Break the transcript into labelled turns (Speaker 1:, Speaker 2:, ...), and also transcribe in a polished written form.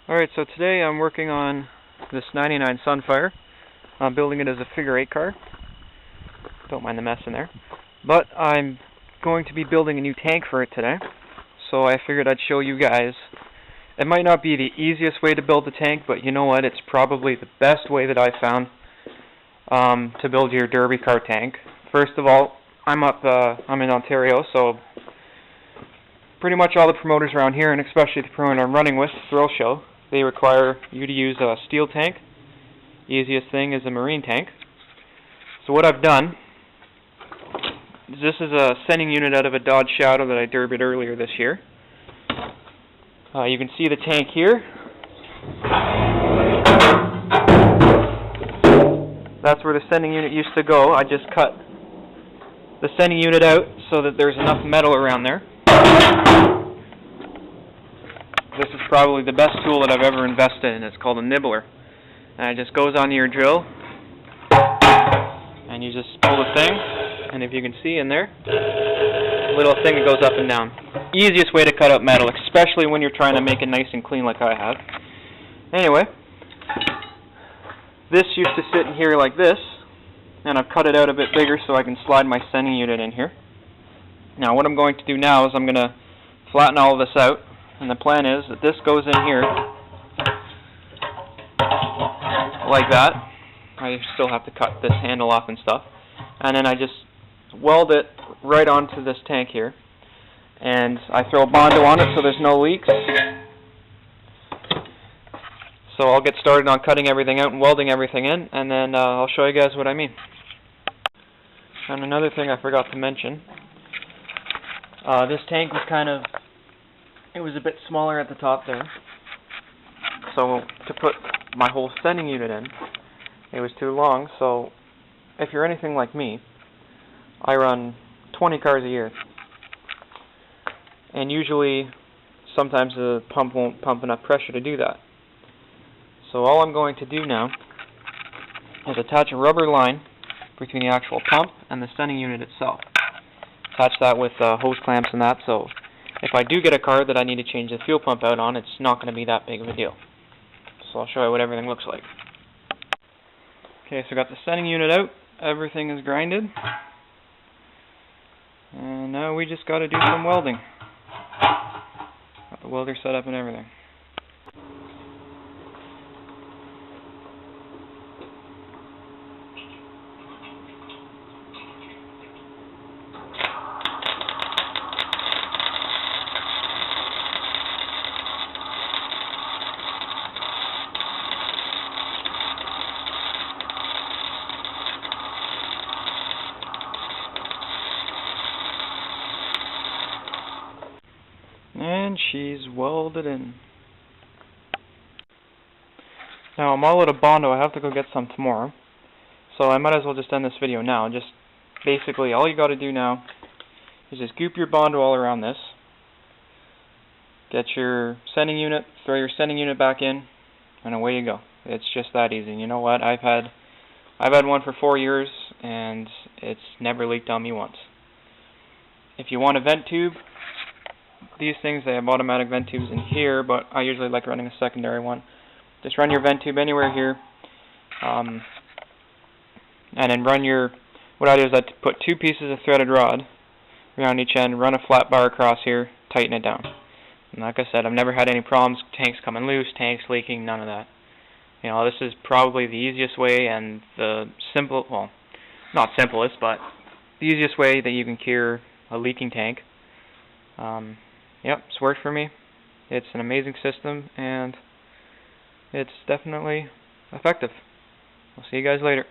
Speaker 1: Alright, so today I'm working on this 99 Sunfire. I'm building it as a figure 8 car. Don't mind the mess in there. But I'm going to be building a new tank for it today. So I figured I'd show you guys. It might not be the easiest way to build the tank, but you know what? It's probably the best way that I've found to build your derby car tank. First of all, I'm in Ontario, so pretty much all the promoters around here, and especially the promoter I'm running with, Thrill Show, they require you to use a steel tank. Easiest thing is a marine tank. So what I've done is this is a sending unit out of a Dodge Shadow that I derbied earlier this year. You can see the tank here. That's where the sending unit used to go. I just cut the sending unit out so that there's enough metal around there. This is probably the best tool that I've ever invested in. It's called a nibbler. And it just goes onto your drill, and you just pull the thing, and if you can see in there, a little thing that goes up and down. Easiest way to cut out metal, especially when you're trying to make it nice and clean like I have. Anyway, this used to sit in here like this, and I've cut it out a bit bigger so I can slide my sending unit in here. Now what I'm going to do now is I'm going to flatten all of this out. And the plan is that this goes in here like that. I still have to cut this handle off and stuff. And then I just weld it right onto this tank here. And I throw a Bondo on it so there's no leaks. So I'll get started on cutting everything out and welding everything in, and then I'll show you guys what I mean. And another thing I forgot to mention, this tank was it was a bit smaller at the top there, so to put my whole sending unit in, it was too long. So if you're anything like me, I run 20 cars a year, and usually sometimes the pump won't pump enough pressure to do that. So all I'm going to do now is attach a rubber line between the actual pump and the sending unit itself. Attach that with hose clamps and that, so if I do get a car that I need to change the fuel pump out on, it's not going to be that big of a deal. So I'll show you what everything looks like. Okay, so I got the sending unit out. Everything is grinded. And now we just got to do some welding. Got the welder set up and everything. And she's welded in. Now I'm all out of Bondo. I have to go get some tomorrow, so I might as well just end this video now. Just basically all you got to do now is just goop your Bondo all around this. Get your sending unit, throw your sending unit back in, and away you go. It's just that easy. And you know what? I've had one for 4 years, and it's never leaked on me once. If you want a vent tube, these things, they have automatic vent tubes in here, but I usually like running a secondary one. Just run your vent tube anywhere here, and then what I do is I put 2 pieces of threaded rod around each end, run a flat bar across here, tighten it down. And like I said, I've never had any problems, tanks coming loose, tanks leaking, none of that. You know, this is probably the easiest way and the well, not simplest, but the easiest way that you can cure a leaking tank. Yep, it's worked for me. It's an amazing system, and it's definitely effective. I'll see you guys later.